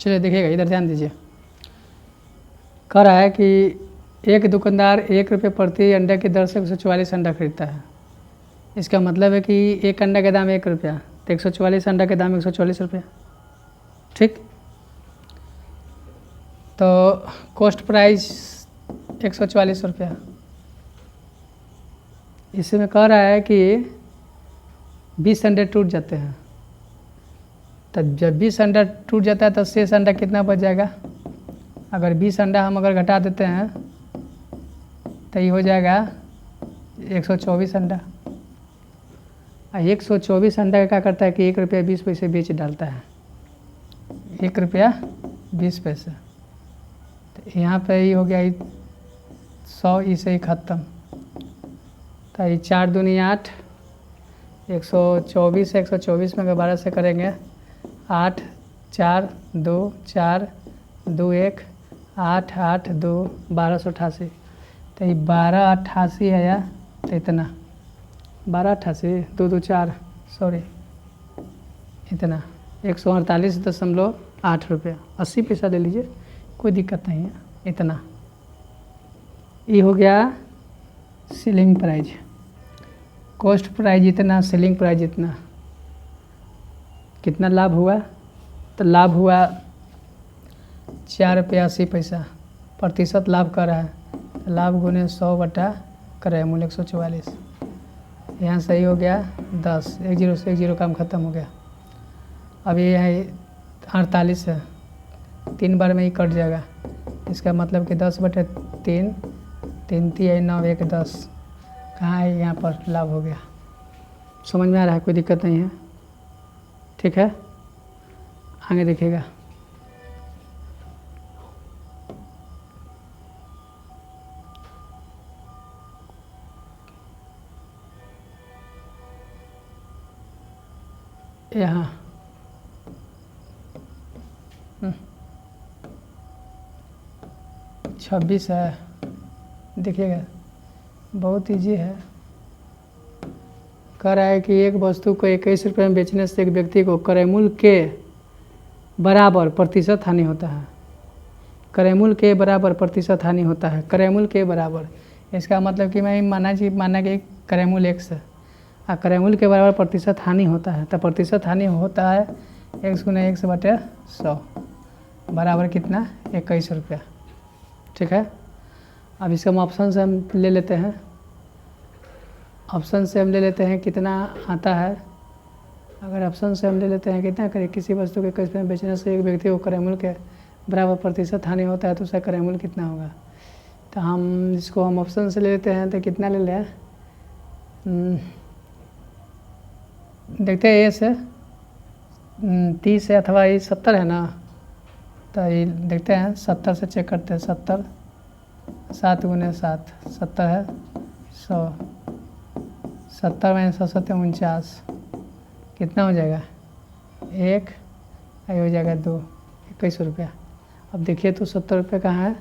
चलिए देखिएगा, इधर ध्यान दीजिए। कह रहा है कि एक दुकानदार 1 रुपये प्रति अंडे की दर से 144 अंडा खरीदता है। इसका मतलब है कि एक अंडा का दाम 1 रुपया, तो 144 अंडा का दाम 144 रुपया। ठीक, तो कॉस्ट प्राइस 144 रुपया। इसमें कह रहा है कि 20 अंडे टूट जाते हैं, तब जब 20 अंडा टूट जाता है तो शेष अंडा कितना बच जाएगा। अगर 20 अंडा हम अगर घटा देते हैं तो ये हो जाएगा 124 अंडा। 124 अंडा का क्या करता है कि 1 रुपया 20 पैसे बेच डालता है, 1 रुपया 20 पैसे। तो यहाँ पे ये हो गया 100, इसे ही ख़त्म। तो ये 4 दूनी 8, 124 है, 124 में अगर 12 से करेंगे 8 4 2 4 2 1 8 8 2 1288। तो ये 1288 है या तो इतना 1288 2 2 4 सॉरी इतना 148.8 रुपया 80 पैसा ले लीजिए, कोई दिक्कत नहीं है। इतना ये हो गया सेलिंग प्राइस। कॉस्ट प्राइस इतना, सेलिंग प्राइस इतना। कितना लाभ हुआ, तो लाभ हुआ 4 रुपया 80 पैसा। प्रतिशत लाभ कर रहा है, तो लाभ गुने 100 बटा क्रय मूल्य 144। यहाँ सही हो गया 10, 1 जीरो से 1 जीरो काम ख़त्म हो गया। अब ये है 48 है, 3 बार में ही कट जाएगा। इसका मतलब कि 10 बटे 3, 3 3 9 1 10। कहाँ है यहाँ पर लाभ हो गया। समझ में आ रहा है, कोई दिक्कत नहीं है। ठीक है, आगे देखिएगा। यहाँ 26 है, देखिएगा बहुत ईजी है। कह रहा है कि एक वस्तु को 21 रुपये में बेचने से एक व्यक्ति को क्रय मूल्य के बराबर प्रतिशत हानि होता है। क्रय मूल्य के बराबर प्रतिशत हानि होता है, क्रय मूल्य के बराबर। इसका मतलब कि मैं माना कि क्रय मूल्य x है और क्रय मूल्य के बराबर प्रतिशत हानि होता है। तो प्रतिशत हानि होता है x गुना x बटे 100 बराबर कितना 21 रुपया। ठीक है, अब इसका हम ऑप्शन से हम ले लेते हैं। ऑप्शन से हम ले लेते हैं कितना आता है। अगर ऑप्शन से हम ले लेते हैं कितना करें, किसी वस्तु के 21 रुपये में बेचने से एक व्यक्ति को क्रय मूल्य के बराबर प्रतिशत हानि होता है तो उसका क्रय मूल्य कितना होगा। तो हम इसको हम ऑप्शन से ले लेते हैं, तो कितना ले लें, देखते हैं ये से 30 है अथवा ये 70 है ना। तो ये देखते हैं 70 से चेक करते हैं। 70 7 गुने 7 70 है 100, 70 में 100 7 49 कितना हो जाएगा 1, ये हो जाएगा 2, 21 रुपया। अब देखिए तो 70 रुपये कहाँ है,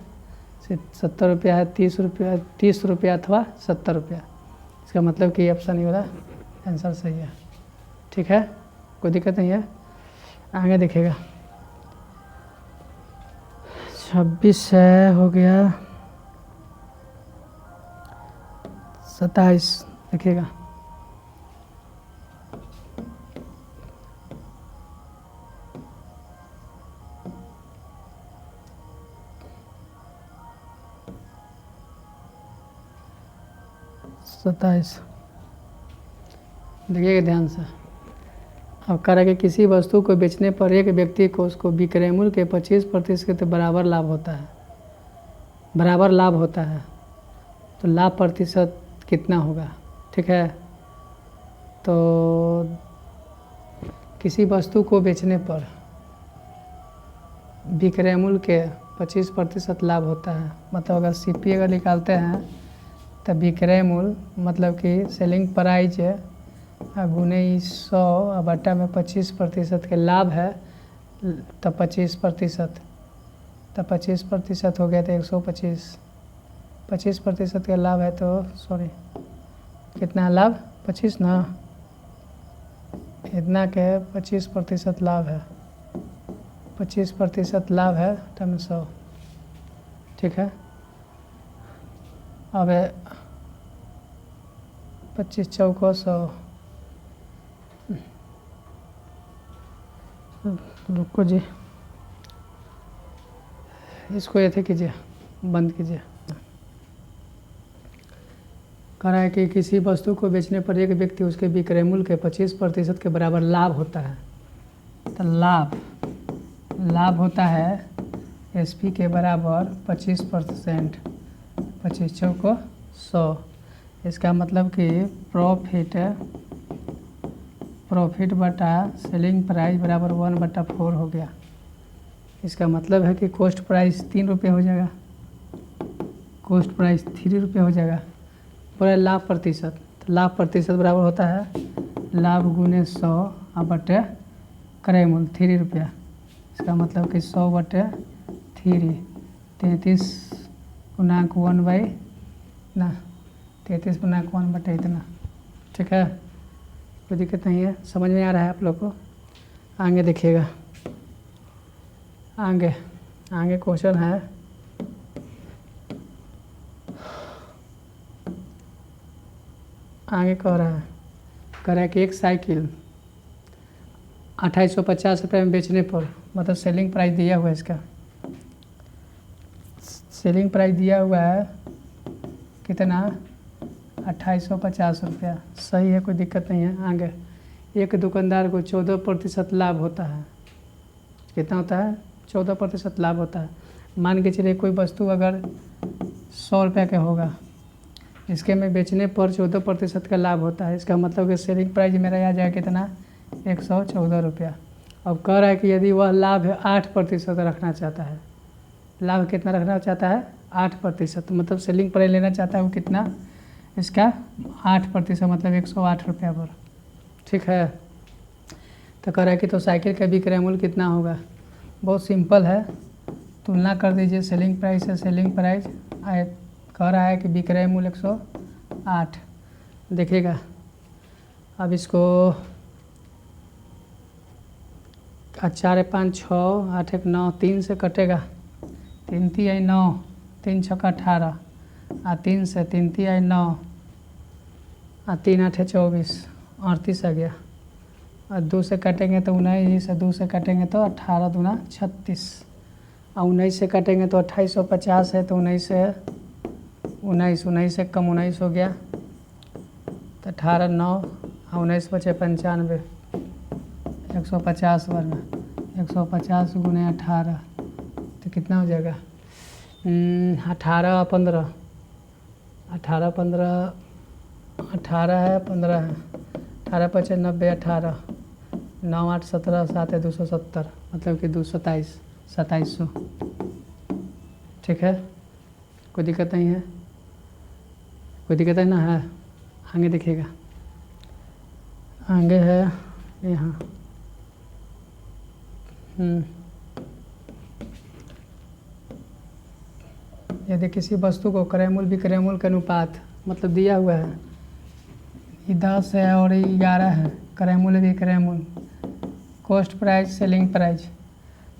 70 रुपया है, 30 रुपया अथवा 70 रुपया। इसका मतलब कि ऑप्शन ही वाला आंसर सही है। ठीक है, कोई दिक्कत नहीं है। आगे देखिएगा 26 है, हो गया 27। देखिएगा देखिएगा ध्यान से। अब कह रहा है कि किसी वस्तु को बेचने पर एक व्यक्ति को उसको विक्रय मूल्य के 25% बराबर लाभ होता है। बराबर लाभ होता है तो लाभ प्रतिशत कितना होगा। ठीक है, तो किसी वस्तु को बेचने पर विक्रय मूल्य के 25% लाभ होता है। मतलब अगर CP अगर निकालते हैं तो विक्रय मूल्य मतलब कि सेलिंग प्राइस गुने 100 बटा में 25% के लाभ है तो 25%, तो 25% हो गया तो 125। 25% का लाभ है तो सॉरी कितना लाभ 25 ना, इतना के 25% लाभ है, 25% लाभ है टाइम 100, ठीक है। अब 25 चौको 100, रुको जी, इसको ऐसे कीजिए, बंद कीजिए। कह रहा है कि किसी वस्तु को बेचने पर एक व्यक्ति उसके विक्रय मूल्य के 25% के बराबर लाभ होता है। तो लाभ होता है SP के बराबर 25%, 25 चौको 100। इसका मतलब कि प्रॉफिट बटा सेलिंग प्राइस बराबर 1/4 हो गया। इसका मतलब है कि कॉस्ट प्राइस 3 रुपये हो जाएगा, कॉस्ट प्राइस 3 रुपये हो जाएगा। पूरा लाभ प्रतिशत, तो लाभ प्रतिशत बराबर होता है लाभ गुने 100 बटे क्रय मूल्य 3 रुपया। इसका मतलब कि 100 बटे 3, 33/1 इतना, ठीक है। कोई दिक्कत नहीं है, समझ में आ रहा है आप लोग को। आगे देखिएगा, आगे क्वेश्चन है, आगे कह रहा है कि एक साइकिल 2850 रुपये में बेचने पर, मतलब सेलिंग प्राइस दिया हुआ है, इसका सेलिंग प्राइस दिया हुआ है कितना, 2850 रुपया। सही है, कोई दिक्कत नहीं है। आगे एक दुकानदार को 14% लाभ होता है। कितना होता है? 14% लाभ होता है। मान के चलिए कोई वस्तु अगर 100 रुपये का होगा, इसके में बेचने पर 14% का लाभ होता है। इसका मतलब कि सेलिंग प्राइस मेरा आ जाएगा कितना, 114 रुपया। अब कह रहा है कि यदि वह लाभ 8% रखना चाहता है, लाभ कितना रखना चाहता है, 8%, मतलब सेलिंग प्राइस लेना चाहता है वो कितना, इसका 8%, मतलब 108 रुपया पर, ठीक है। तो कह रहा है कि तो साइकिल का विक्रय मूल्य कितना होगा। बहुत सिंपल है, तुलना कर दीजिए सेलिंग प्राइस से सेलिंग प्राइस। कह रहा है कि विक्रय मूल्य 108। देखिएगा अब इसको 4 5 6 8 1 9 3 से कटेगा, 3 3 9, 3 6 18, 3 से 3 3 9, 3 8 24, 38 आ गया। और 2 से काटेंगे तो 19, 2 से काटेंगे तो 18 दूना 36, और 19 से काटेंगे तो 2850 है, तो 19 से कम 19 हो गया, तो 18 9 और 19 बचे 95, 150 बार में 150 गुने 18, तो कितना हो जाएगा, 18 15, 18 15, 18 है 15 है, 18 पचे 90, 18 9 8 17 7 है 270, मतलब कि 2700, ठीक है। कोई दिक्कत नहीं है, कोई दिक्कत है ना है। आगे देखिएगा, आगे है यहाँ, यदि किसी वस्तु को क्रय मूल्य विक्रय मूल्य के अनुपात, मतलब दिया हुआ है ये 10 है और ये 11 है, क्रय मूल्य विक्रय मूल्य, कॉस्ट प्राइस सेलिंग प्राइस,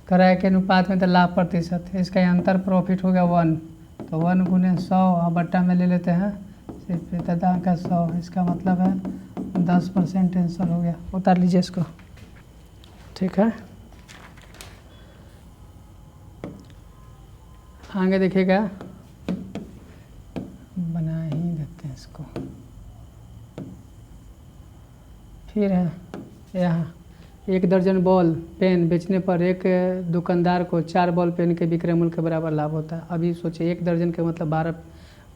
क्रय के अनुपात में तो लाभ प्रतिशत, इसका अंतर प्रॉफिट हो गया 1, तो 1 गुने 100 और बट्टा में ले लेते हैं सिर्फ इतना का 100, इसका मतलब है 10% आंसर हो गया। उतार लीजिए इसको, ठीक है। आगे देखिएगा, बना ही देते हैं इसको। फिर है यहाँ, 1 दर्जन बॉल पेन बेचने पर एक दुकानदार को 4 बॉल पेन के विक्रय मूल्य के बराबर लाभ होता है। अभी सोचिए 1 दर्जन के मतलब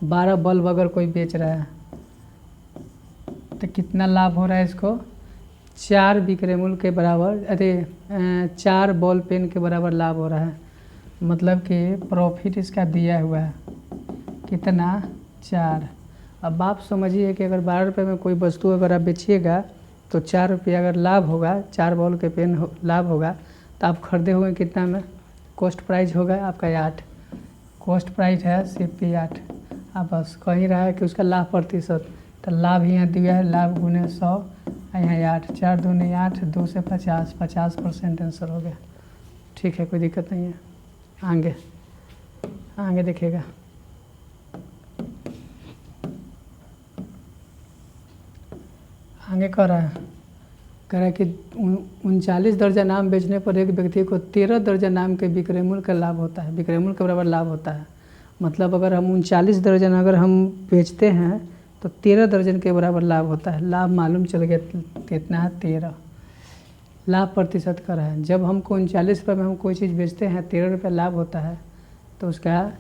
12 बल्ब अगर कोई बेच रहा है तो कितना लाभ हो रहा है इसको, 4 विक्रय मूल्य के बराबर, अरे 4 बॉल पेन के बराबर लाभ हो रहा है। मतलब कि प्रॉफिट इसका दिया हुआ है कितना, 4। अब आप समझिए कि अगर 12 रुपये में कोई वस्तु अगर आप बेचिएगा तो 4 रुपये अगर लाभ होगा, 4 बॉल के पेन लाभ होगा, तो आप खरीदे हुए कितना में, कॉस्ट प्राइस होगा आपका 8, कॉस्ट प्राइस है सिर्फ 8। अब बस कहीं रहा है कि उसका लाभ प्रतिशत, तो लाभ यहाँ दिया है लाभ गुने 100, यहाँ 8, 4 दूनी 8, 2 से 50, 50% आंसर हो गया, ठीक। ठीक है, कोई दिक्कत नहीं है। आगे आगे देखिएगा, आगे कह रहा है कि 39 दर्जन आम बेचने पर एक व्यक्ति को 13 दर्जन आम के विक्रय मूल्य का लाभ होता है, विक्रय मूल्य के बराबर लाभ होता है। मतलब अगर हम 39 दर्जन अगर हम बेचते हैं तो 13 दर्जन के बराबर लाभ होता है। लाभ मालूम चल गया कितना है, 13। लाभ प्रतिशत का है, जब हमको 39 रुपये में हम कोई चीज़ बेचते हैं 13 रुपये लाभ होता है तो उसका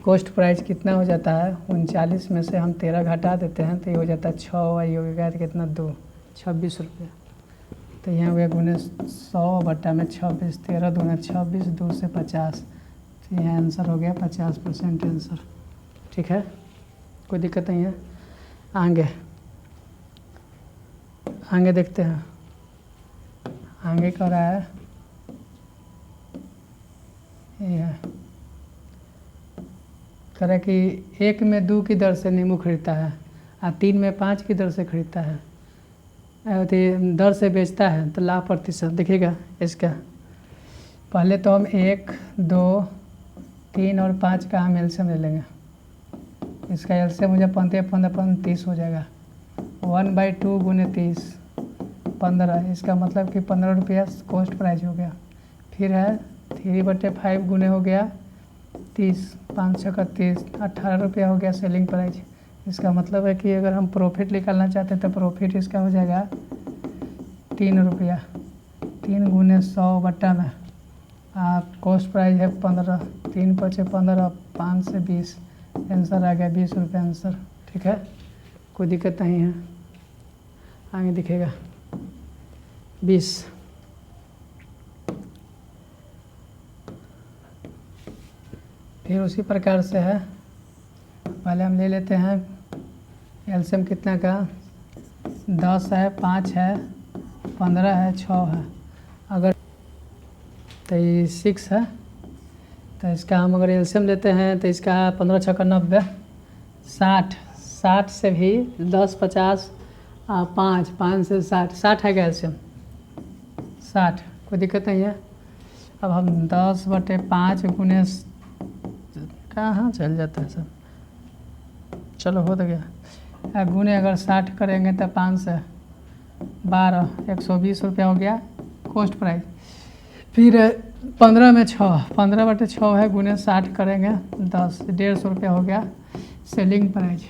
कॉस्ट प्राइस कितना हो जाता है, 39 में से हम 13 घटा देते हैं तो ये हो जाता है 6, ये हो गया कितना 2, 26 रुपये। तो यहाँ हो गया गुने 100 बटा में 26, 13 दूना 26, 2 से 50, तो यहाँ आंसर हो गया 50% आंसर। ठीक है, कोई दिक्कत नहीं है। आगे देखते हैं, आगे कह रहा है ये है, कह रहा है कि 1 में 2 की दर से नींबू खरीदता है और 3 में 5 की दर से खरीदता है, दर से बेचता है तो लाभ प्रतिशत देखिएगा इसका। पहले तो हम 1, 2, 3 और 5 का हम एलसीएम ले लेंगे। इसका एलसीएम हो जाए 15 30 हो जाएगा। 1/2 गुने 30 15, इसका मतलब कि 15 रुपया कॉस्ट प्राइस हो गया। फिर है 3/5 गुने हो गया 30, 5 6 30, 18 रुपया हो गया सेलिंग प्राइस। इसका मतलब है कि अगर हम प्रॉफिट निकालना चाहते हैं तो प्रॉफिट इसका हो जाएगा 3 रुपया। 3 गुने 100 बट्टा में कॉस्ट प्राइस है 15, 3 5 15, 5 से 20, आंसर आ गया 20 रुपये आंसर। ठीक है, कोई दिक्कत नहीं है। आगे दिखेगा 20। फिर उसी प्रकार से है, पहले हम ले लेते हैं एलसीएम कितना का, 10 है, 5 है, 15 है, 6 है। अगर तो ये 6 है तो इसका हम अगर एलसीएम लेते हैं तो इसका 15 6 90, 60, 60 से भी 10 50, 5 से 60 है क्या एलसीएम, 60, कोई दिक्कत नहीं है। अब हम 10/5 गुने कहाँ चल जाता है सब, चलो हो तो गया। गुने अगर 60 करेंगे तो 5 से 12, 120 रुपया हो गया कॉस्ट प्राइस। फिर 15 में 6, 15/6 है, गुने 60 करेंगे 10, 150 रुपया हो गया सेलिंग प्राइस।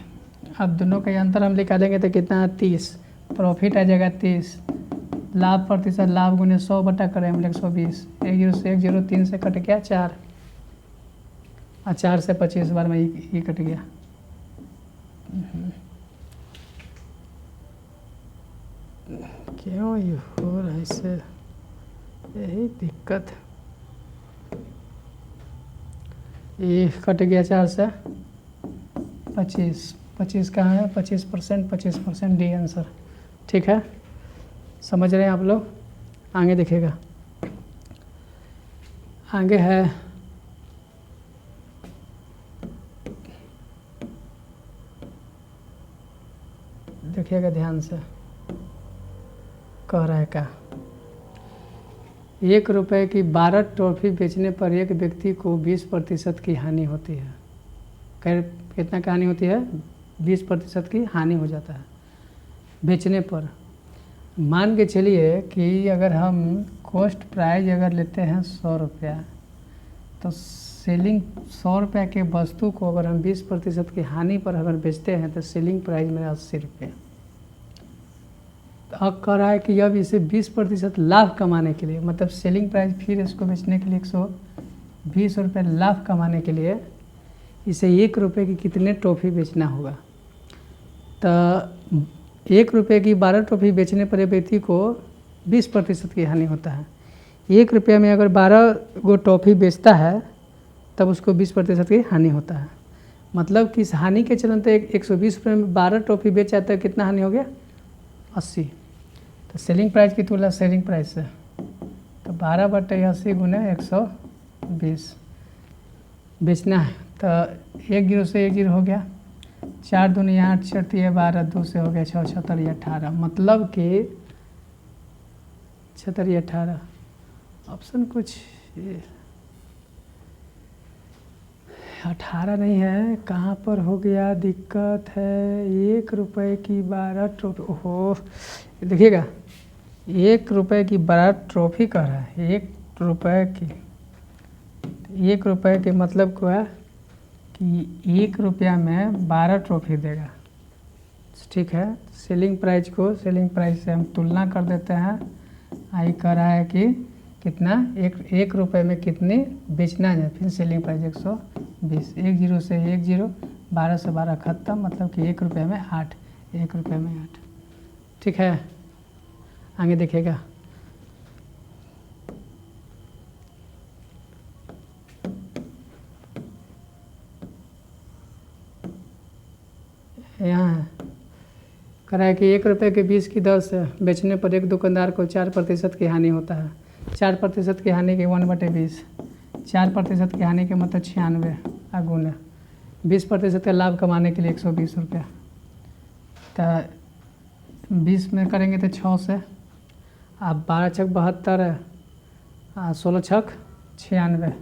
अब दोनों का अंतर हम निकालेंगे तो कितना है 30, प्रॉफिट आ जाएगा 30। लाभ प्रतिशत, लाभ गुने 100 बटा करेंगे 120, 1 से 1 0, 3 से कट गया 4, और 4 से 25 बार में ये कट गया। क्यों ये हो रहा है इससे, यही दिक्कत। ये कट गया 4 से 25, 25 कहाँ है, 25%, 25% डी आंसर। ठीक है, समझ रहे हैं आप लोग। आगे देखिएगा, आगे है देखिएगा ध्यान से, कह रहा है क्या, 1 रुपये की 12 टॉफ़ी बेचने पर एक व्यक्ति को 20% की हानि होती है। कितना की हानि होती है, 20% की हानि हो जाता है बेचने पर। मान के चलिए कि अगर हम कॉस्ट प्राइस अगर लेते हैं 100 रुपया, तो सेलिंग 100 रुपया के वस्तु को अगर हम 20% की हानि पर अगर बेचते हैं तो सेलिंग प्राइस में 80 रुपये। अब कह रहा है कि अब इसे 20% लाभ कमाने के लिए, मतलब सेलिंग प्राइस फिर इसको बेचने के लिए 120 रुपये लाभ कमाने के लिए इसे 1 रुपये की कितने टॉफ़ी बेचना होगा। तो 1 रुपये की 12 टॉफ़ी बेचने पर व्यक्ति को 20% की हानि होता है। 1 रुपये में अगर 12 गो टॉफ़ी बेचता है तब उसको 20% की हानि होता है। मतलब कि इस हानि के चलते 120 रुपये में 12 टॉफ़ी बेचा तो कितना हानि हो गया, 80। तो सेलिंग प्राइस की तुलना सेलिंग प्राइस से, तो 12/80 गुने 120 बेचना है। तो 1 0 से 1 0 हो गया, 4 दूनी 8 चढ़ती है 12, 2 से हो गया 6 7 18, मतलब कि 6 18 ऑप्शन कुछ ये 18 नहीं है, कहाँ पर हो गया दिक्कत है। 1 रुपये की 12 ट्रॉफी, ओहो देखिएगा 1 रुपये की 12 ट्रॉफी कर रहा है। 1 रुपये की, 1 रुपये के मतलब क्या है कि 1 रुपया में 12 ट्रॉफी देगा। ठीक है, सेलिंग प्राइस को सेलिंग प्राइस से हम तुलना कर देते हैं। आई कर रहा है कि कितना, 1 रुपये में कितनी बेचना है। फिर सेलिंग प्राइस 120, 1 जीरो से 1 जीरो, 12 से 12 ख़त्म, मतलब कि 1 रुपये में 8, 1 रुपये में 8। ठीक है, आगे देखिएगा। यहाँ है करा है कि 1 रुपये के 20 की दर से बेचने पर एक दुकानदार को 4% की हानि होता है। 4% की हानि के 1/20, 4% की हानि के मतलब 96 गुना 20% का लाभ कमाने के लिए 120 रुपया। तो 20 में करेंगे तो 6 से, अब 12 छक 72, 16 छक 96,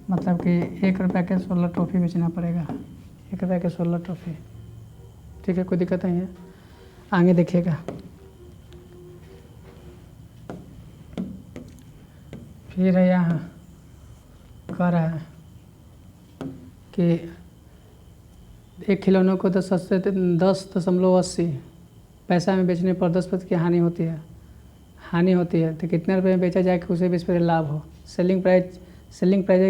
मतलब कि 1 रुपये के 16 ट्रॉफी बेचना पड़ेगा। 1 रुपये के 16 ट्रॉफी। ठीक है, कोई दिक्कत नहीं है। आगे देखिएगा। फिर यहाँ कह रहा है कि एक खिलौनों को 10.80 पैसा में बेचने पर 10% की हानि होती है। तो कितने रुपये में बेचा जाए कि उसे 20% लाभ हो। सेलिंग प्राइस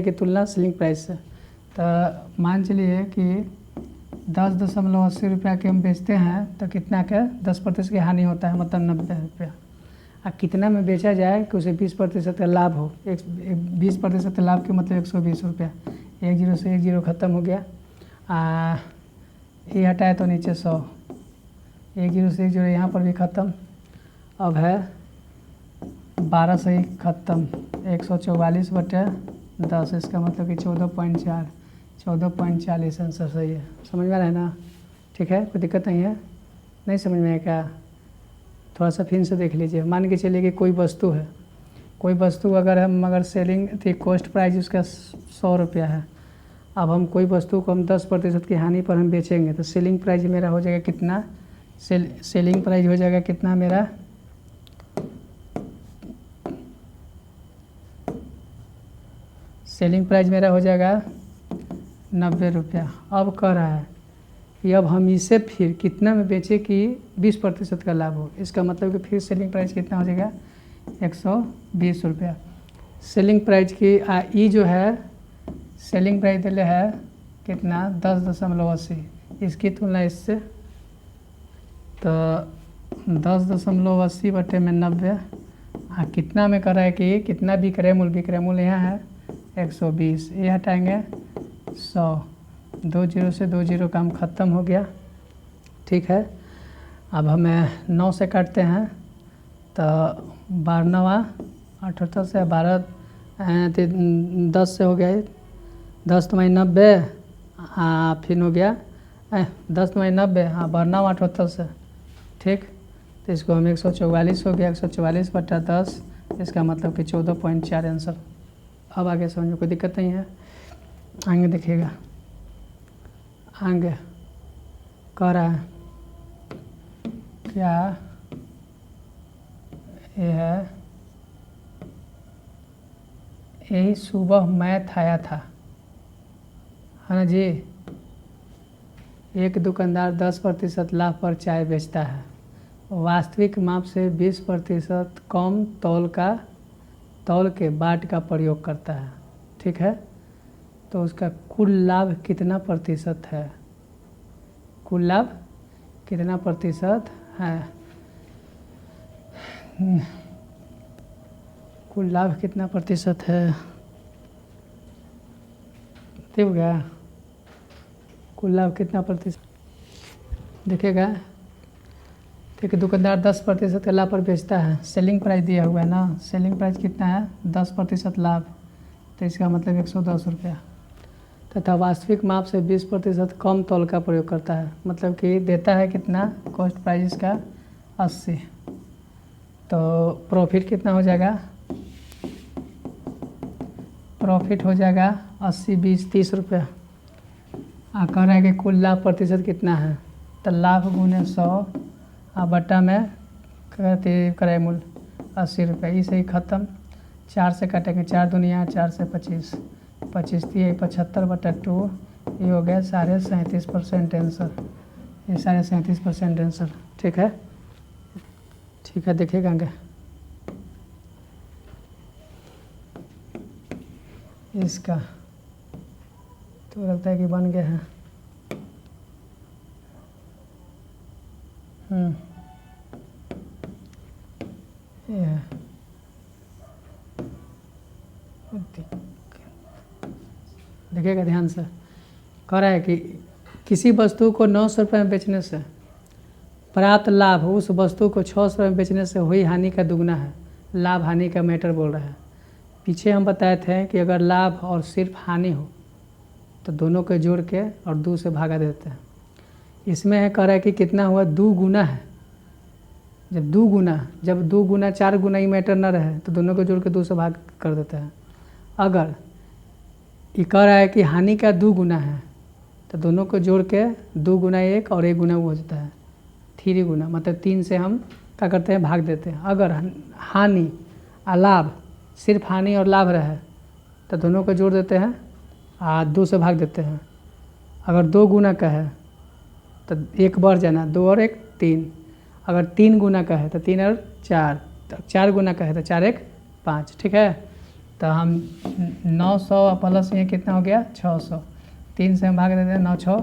की तुलना सेलिंग प्राइस से। तो मान चलिए कि 10.80 रुपया के हम बेचते हैं तो कितना का 10% की हानि होता है, मतलब 90 रुपया। और कितना में बेचा जाए कि उसे 20% का लाभ हो। 20% लाभ के मतलब 120 रुपया। 1 जीरो से 1 जीरो ख़त्म हो गया। ये हटाए तो नीचे 100, 1 जीरो से 1 जीरो यहाँ पर भी ख़त्म। अब है 12 से ही ख़त्म, 144/10, इसका मतलब कि 14.4, 14.40 आंसर सही है। समझ में आ रहा है ना। ठीक है, कोई दिक्कत नहीं है। नहीं समझ में है क्या, थोड़ा सा फिर से देख लीजिए। मान के चलिए कि कोई वस्तु है, कोई वस्तु अगर सेलिंग थी, कॉस्ट प्राइस उसका 100 रुपया है। अब हम कोई वस्तु को हम 10% की हानि पर हम बेचेंगे तो सेलिंग प्राइस मेरा हो जाएगा कितना, सेलिंग प्राइस हो जाएगा कितना मेरा, सेलिंग प्राइस मेरा हो जाएगा 90 रुपया। अब कह रहा है कि अब हम इसे फिर कितना में बेचें कि 20% का लाभ हो। इसका मतलब कि फिर सेलिंग प्राइस कितना हो जाएगा, 120 रुपया। सेलिंग प्राइस की ई जो है, सेलिंग प्राइस दिले है कितना, 10.80। इसकी तुलना इससे तो 10.80/90। कितना में कर रहा है कि कितना विक्रय मूल्य यहाँ है 120, ये हटाएंगे 100, 2 जीरो से 2 जीरो काम ख़त्म हो गया। ठीक है, अब हमें 9 से काटते हैं तो 12 78 से 12 10 से हो गया, 10 तो 90, फिर हो गया 10 तो 90, 12 78 से। ठीक, तो इसको हम 144 हो गया, 144/10, इसका मतलब कि 14.4 आंसर। अब आगे समझ में कोई दिक्कत नहीं है। आगे देखिएगा, आगे कह रहा है क्या, ये है यही सुबह मैथ आया था, है ना जी। एक दुकानदार 10% लाभ पर चाय बेचता है। वास्तविक माप से 20% कम तौल के बाट का प्रयोग करता है। ठीक है, तो उसका कुल लाभ कितना प्रतिशत है, कुल लाभ कितना प्रतिशत है, कुल लाभ कितना प्रतिशत है, ठीक गया, कुल लाभ कितना प्रतिशत देखिएगा। ठीक है, दुकानदार 10% के लाभ पर बेचता है। सेलिंग प्राइस दिया हुआ है ना, सेलिंग प्राइस कितना है 10% लाभ, तो इसका मतलब 110 रुपया। तथा वास्तविक माप से 20% कम तौल का प्रयोग करता है, मतलब कि देता है कितना, कॉस्ट प्राइस का 80, तो प्रॉफिट कितना हो जाएगा, प्रॉफिट हो जाएगा 80 20 30 रुपये। कह रहा है कि कुल लाभ प्रतिशत कितना है, तो लाभ गुने 100 बट्टा में क्रय मूल्य 80 रुपये। इसे ही ख़त्म, 4 से काटेंगे, 4 दुनिया 4 से 25, 25 75 बटा 2, ये हो गया 37.5% आंसर। ये 37.5% आंसर। ठीक है, ठीक है, देखिएगा आगे। इसका तो लगता है कि बन गया है। ये है। देखिएगा ध्यान से, कह रहा है कि किसी वस्तु को 900 रुपये में बेचने से प्राप्त लाभ उस वस्तु को 600 रुपये में बेचने से हुई हानि का दुगना है। लाभ हानि का मैटर बोल रहा है। पीछे हम बताए थे कि अगर लाभ और सिर्फ हानि हो तो दोनों को जोड़ के और 2 से भागा देते हैं। इसमें है, कह रहा है कि कितना हुआ, 2 गुना है। जब 2 गुना 4 गुना ही मैटर न रहे तो दोनों को जोड़ के 2 से भाग कर देते हैं। अगर ये कह रहा है कि हानि का 2 गुना है तो दोनों को जोड़ के 2 गुना 1 और 1 गुना वो हो जाता है 3 गुना, मतलब 3 से हम क्या करते हैं, भाग देते हैं। अगर हानि और लाभ, सिर्फ हानि और लाभ रहे तो दोनों को जोड़ देते हैं और 2 से भाग देते हैं। अगर 2 गुना का है तो 1 बढ़ जाना, 2 और 1 3। अगर 3 गुना का है तो 3 और 4, तो 4 गुना का है तो 4 1 5। ठीक है, तो हम 900 प्लस ये कितना हो गया 600, 3 से हम भाग देते हैं, 9 6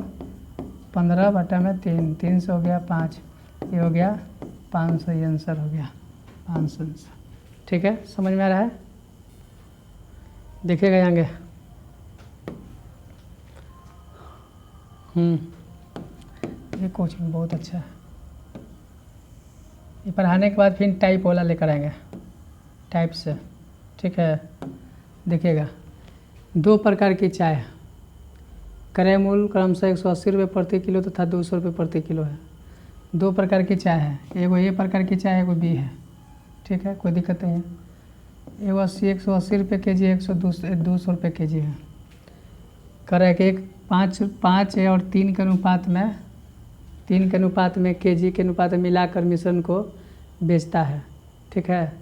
15 बटा में 3, 3 से हो गया 5, ये हो गया 500, ये आंसर हो गया 500 आंसर। ठीक है, समझ में आ रहा है? देखिएगा आगे। ये कोचिंग बहुत अच्छा है। ये पढ़ाने के बाद फिर टाइप वाला लेकर आएंगे, टाइप से। ठीक है, देखिएगा। 2 प्रकार की चाय है। क्रय मूल्य क्रमशः 180 रुपये प्रति किलो तथा 200 रुपये प्रति किलो है। 2 प्रकार की चाय है, एगो ए प्रकार की चाय, एगो बी है। ठीक है, कोई दिक्कत नहीं है। एगो 180 रुपये के जी, 200 रुपये के जी है। कह रहा है कि 5 और 3 के अनुपात में के जी के अनुपात में मिलाकर मिश्रण को बेचता है। ठीक है,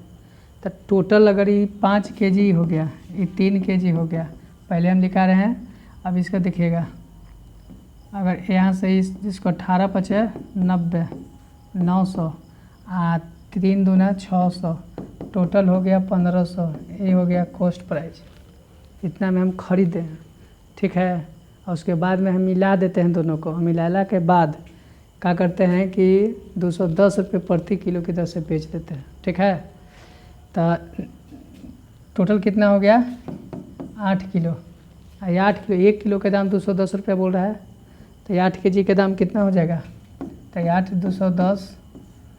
तो टोटल अगर ये 5 के जी हो गया, ये 3 के जी हो गया, पहले हम लिखा रहे हैं। अब इसका देखिएगा, अगर यहाँ से इसको 18 पचे 90, 900 3 दूना 600, टोटल हो गया 1500। ये हो गया कॉस्ट प्राइस, इतना में हम खरीदे हैं। ठीक है, और उसके बाद में हम मिला देते हैं दोनों को। मिलाला के बाद क्या करते हैं कि 210 रुपये प्रति किलो की दर से बेच देते हैं। ठीक है, तो टोटल कितना हो गया 8 किलो। ये 8 किलो, 1 किलो के दाम 210 रुपये बोल रहा है, तो 8 के के दाम कितना हो जाएगा, तो 8 210,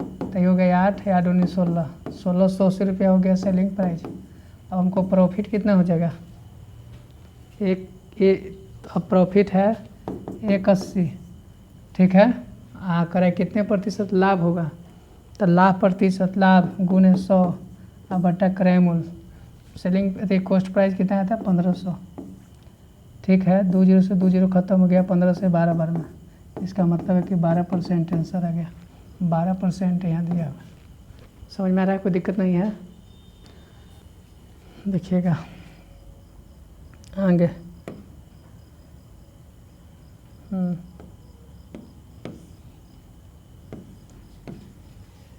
तो ये हो गया 8 8 19 16, 1680 रुपया हो गया सेलिंग प्राइस। अब हमको प्रॉफिट कितना हो जाएगा, अब प्रॉफिट है 180। ठीक है, करे कितने प्रतिशत लाभ होगा, तो लाभ प्रतिशत, लाभ गुने 100 बटा क्रय मूल्य, सेलिंग कॉस्ट प्राइस कितना आता है 1500। ठीक है, 20 से 20 खत्म हो गया, 15 से 12 बार में, इसका मतलब है कि 12% आंसर आ गया। 12% यहाँ दिया हुआ। समझ में आ रहा है? कोई दिक्कत नहीं है? देखिएगा आगे।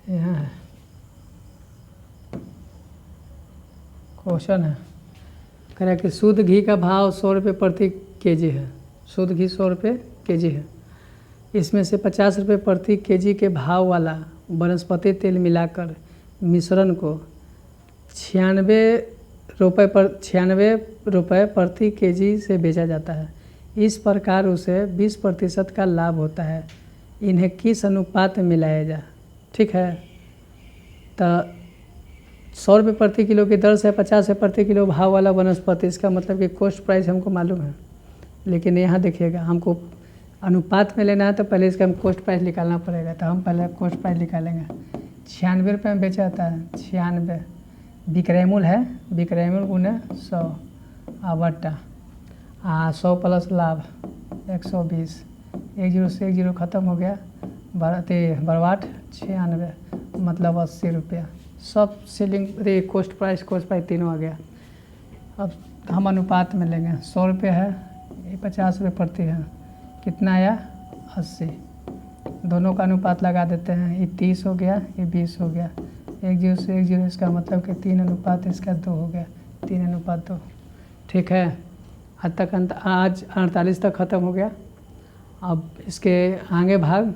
यहाँ है क्वेश्चन है, कह रहा है कि शुद्ध घी का भाव 100 रुपये प्रति केजी है। शुद्ध घी 100 रुपये केजी है। इसमें से 50 रुपये प्रति केजी के भाव वाला वनस्पति तेल मिलाकर मिश्रण को 96 रुपये प्रति केजी से बेचा जाता है। इस प्रकार उसे 20% का लाभ होता है। इन्हें किस अनुपात में मिलाया जाए? ठीक है, तो 100 रुपये प्रति किलो की दर से 50 रुपये प्रति किलो भाव वाला वनस्पति, इसका मतलब कि कॉस्ट प्राइस हमको मालूम है, लेकिन यहाँ देखिएगा हमको अनुपात में लेना है तो पहले इसका हम कॉस्ट प्राइस निकालना पड़ेगा। तो हम पहले कॉस्ट प्राइस निकालेंगे। 96 रुपये में बेचा जाता है, 96 विक्रय मूल्य है, विक्रय मूल्य गुने 100 बट्टा 100 प्लस लाभ 120, 10 से 10 ख़त्म हो गया, बरवाट 96 मतलब 80 रुपया। सब सेलिंग कॉस्ट प्राइस तीनों आ गया। अब हम अनुपात में लेंगे, 100 रुपये है, ये 50 रुपये प्रति है, कितना आया 80। दोनों का अनुपात लगा देते हैं, ये 30 हो गया, ये 20 हो गया, 10 से 10, इसका मतलब कि 3 अनुपात इसका 2 हो गया, 3 अनुपात 2। ठीक है, आज 48 तक ख़त्म हो गया। अब इसके आगे भाग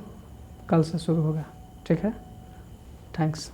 कल से शुरू होगा। ठीक है, थैंक्स।